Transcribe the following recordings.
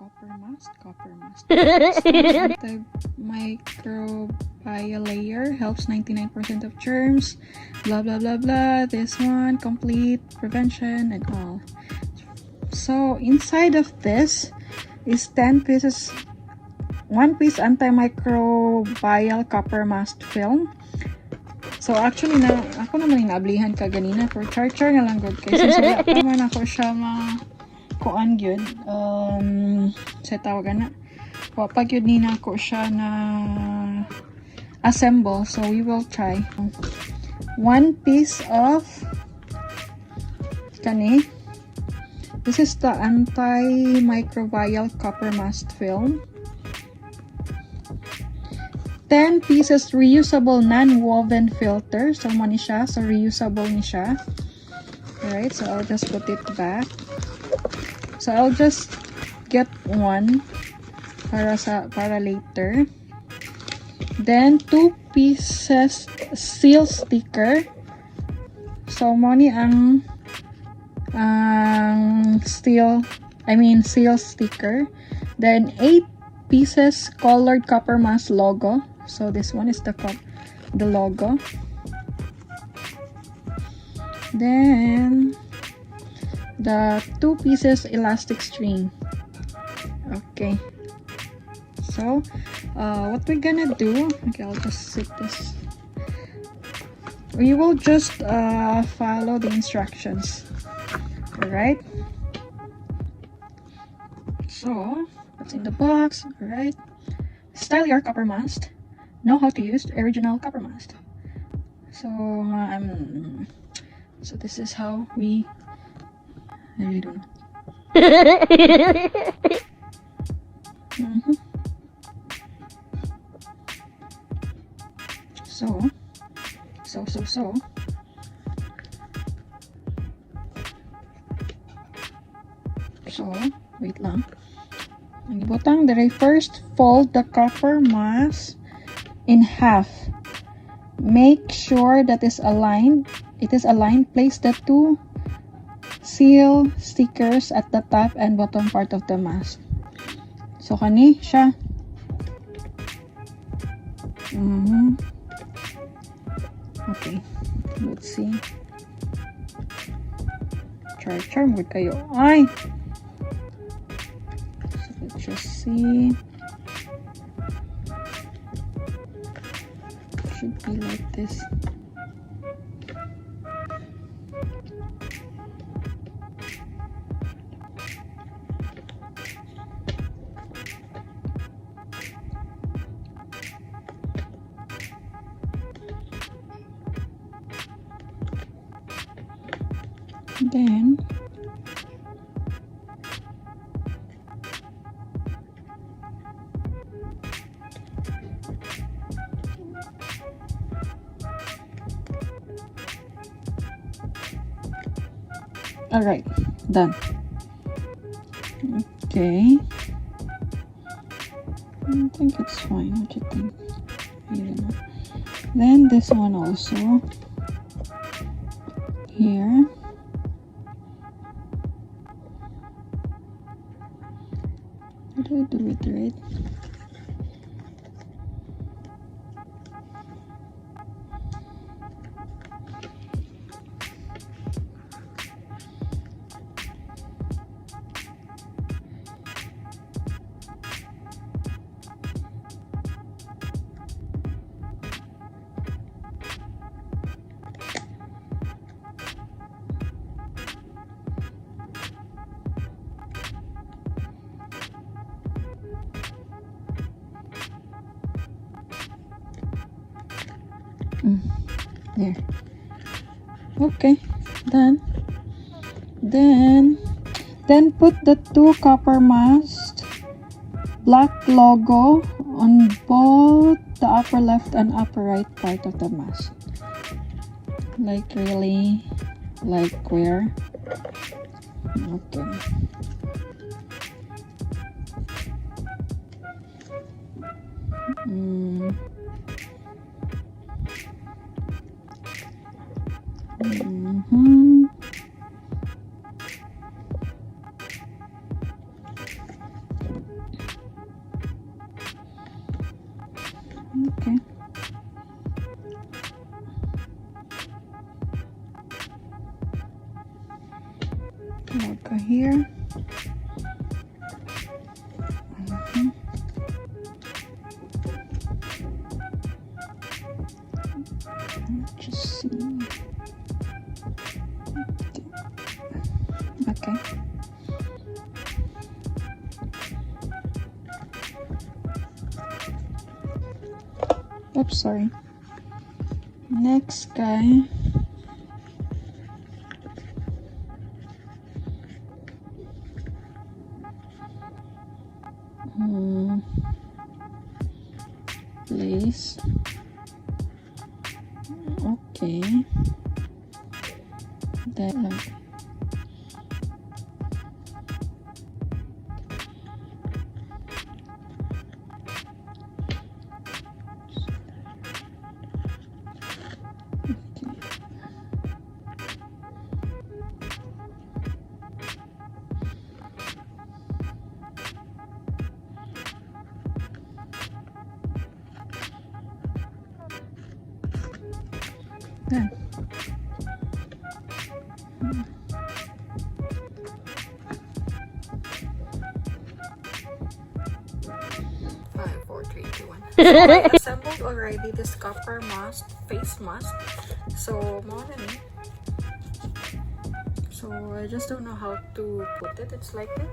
CopperMask. Strong antimicrobial layer, helps 99% of germs, blah blah blah blah. This one, complete prevention and all. So inside of this is 10 pieces, 1 piece antimicrobial CopperMask film. So actually na ako naman inaablihan ka ganina for char na lang good kasi wala pa man ako siya kuan gyud sa tawagan na pag yun nina ako siya na assemble, so we will try 1 piece of kani. This is the antimicrobial CopperMask film. 10 pieces reusable non-woven filter. So mo ni siya, so reusable ni siya. Alright, so I'll just put it back. So I'll just get one para later. Then 2 pieces seal sticker. So mo ni ang seal sticker. Then 8 pieces colored CopperMask logo. So this one is the logo. Then the 2 pieces elastic string. Okay. So what we're gonna do, okay, I'll just sit this. We will just follow the instructions. Alright. So what's in the box? Alright. Style your CopperMask. Know how to use the original CopperMask. So so this is how we. I really don't know. So wait lang. Ang ibutang dire, first fold the CopperMask in half. Make sure that it is aligned. Place the 2 seal stickers at the top and bottom part of the mask. So kani siya. Okay, let's see. Char mood kayo. Ay. So let's just see. Should be like this. Then alright, done. Okay, I think it's fine. What do you think? I don't know. Then this one also here. How do I do it right? There. Okay, done. Then put the 2 CopperMask black logo on both the upper left and upper right part of the mask. Like really, like where? Okay. Tawag ka here. Just see. Okay. Oops, sorry. Next guy. Place. Okay. Then Then. 5, 4, 3, 2, 1. So I assembled already this CopperMask face mask. So I just don't know how to put it. It's like this.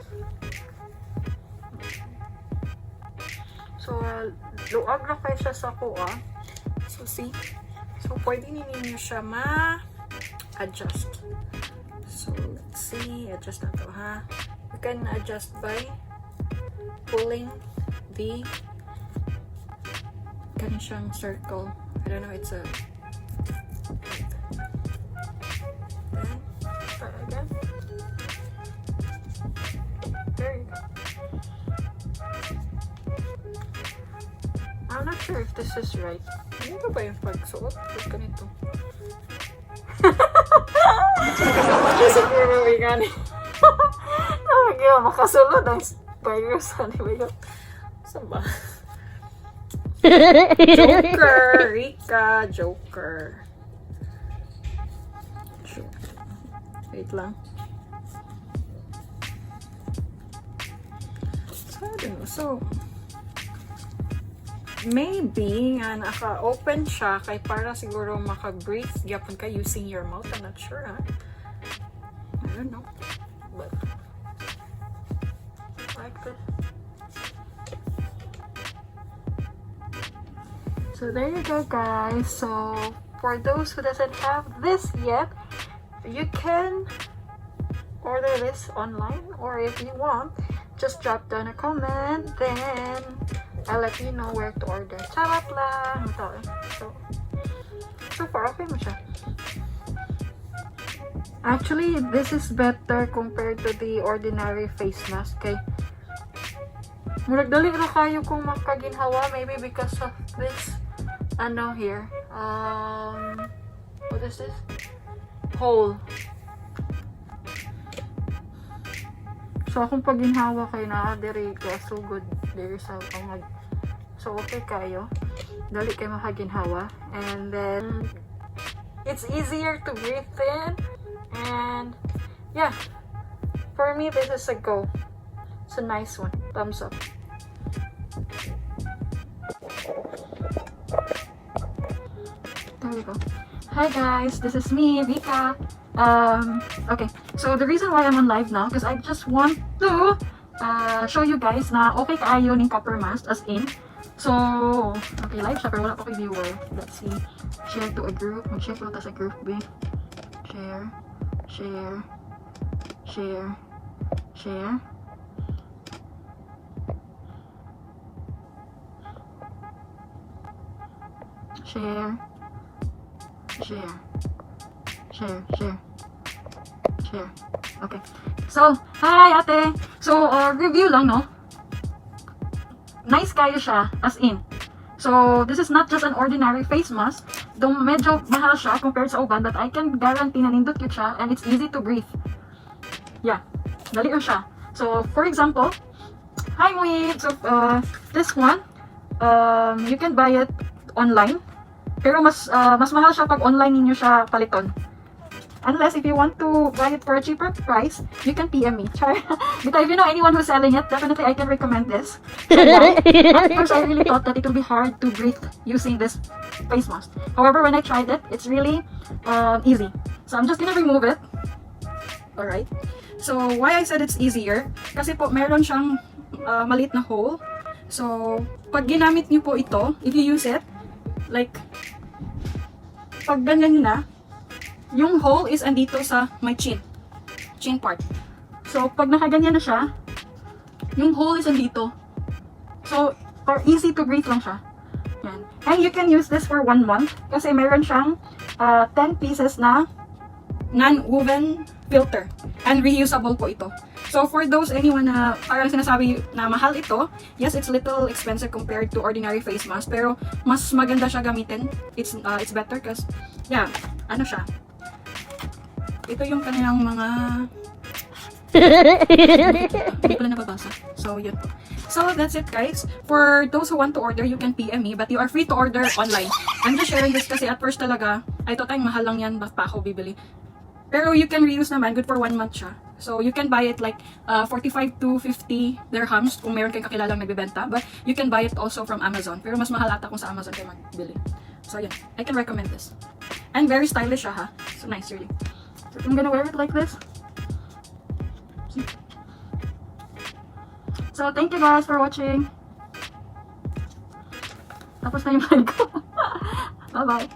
So luag na kayo siya sa kuha. So see. So, pwede ninyo siya ma-adjust. So, let's see. Adjust na to, ha? You can adjust by pulling the ganun siyang circle. I don't know, it's a then, start again. There you go. I'm not sure if this is right. Ano ba yung pagsuot? Ba't ganito? Siguro may gani. Nakagaya, makasulod ang virus. Ano ba yun? Saan ba? Joker! Rika! Joker. Wait lang. So, I don't know. So, maybe nga naka-open siya kay para siguro maka-breathe yapon ka using your mouth. I'm not sure, ha? I don't know. But like this. So there you go, guys. So for those who doesn't have this yet, you can order this online, or if you want, just drop down a comment, then I'll let you know where to order. Charot lang. Ito eh. So far, okay mo siya. Actually, this is better compared to the ordinary face mask. Okay? Murag dali na kayo kung makaginhawa. Maybe because of this, ano here. What is this? Hole. So, akong paginhawa kayo na, diri ka, so good. There is a pangag. So, okay kayo. Dali kayo makaginhawa. And then, it's easier to breathe in. And, yeah. For me, this is a go. It's a nice one. Thumbs up. There we go. Hi guys, this is me, Vika. Okay. So, the reason why I'm on live now, because I just want to show you guys na okay kaayo ning CopperMask, as in. So, okay, live siya, pero wala pa kay viewer. Let's see. Share to a group. Mag-share ko ta sa group, B. Share. Share. Share. Share. Share. Share. Share. Share. Share. Okay. So, hi ate! So, review lang, no? Nice kayo siya, as in. So, this is not just an ordinary face mask. Though medyo mahal siya compared sa uban, but I can guarantee na nindot yun siya and it's easy to breathe. Yeah. Dali rin siya. So, for example, hi Moy! So, this one, you can buy it online. Pero mas mahal siya pag online ninyo siya paliton. Unless if you want to buy it for a cheaper price, you can PM me. Char. Because if you know anyone who's selling it, definitely I can recommend this. So yeah, at first I really thought that it would be hard to breathe using this face mask. However, when I tried it, it's really easy. So I'm just gonna remove it. Alright. So why I said it's easier, kasi po meron siyang maliit na hole. So pag ginamit niyo po ito, if you use it, like pag ganyan na, yung hole is andito sa my chin part. So pag nakaganyan na siya, yung hole is andito. So for easy to breathe lang siya. Yan. And you can use this for 1 month kasi meron siyang 10 pieces na non-woven filter and reusable po ito. So for those anyone na parang sinasabi na mahal ito, yes, it's little expensive compared to ordinary face mask, pero mas maganda siya gamitin. It's better because yeah, ano siya, ito yung kanilang mga hindi pala nababasa. So yun po. So that's it guys. For those who want to order, you can PM me, but you are free to order online. I'm just sharing this kasi at first talaga I thought ay mahal lang yan, ba't pa ako bibili. Pero you can reuse naman, good for 1 month siya. So you can buy it like 45 to 50 dirhams kung meron kayong kakilalang nagbebenta. But you can buy it also from Amazon. Pero mas mahal ata kung sa Amazon kayo magbili. So yun, I can recommend this. And very stylish siya ha. So nice really. So I'm gonna wear it like this. See? So thank you guys for watching. Tapos na yung vlog ko. Bye bye.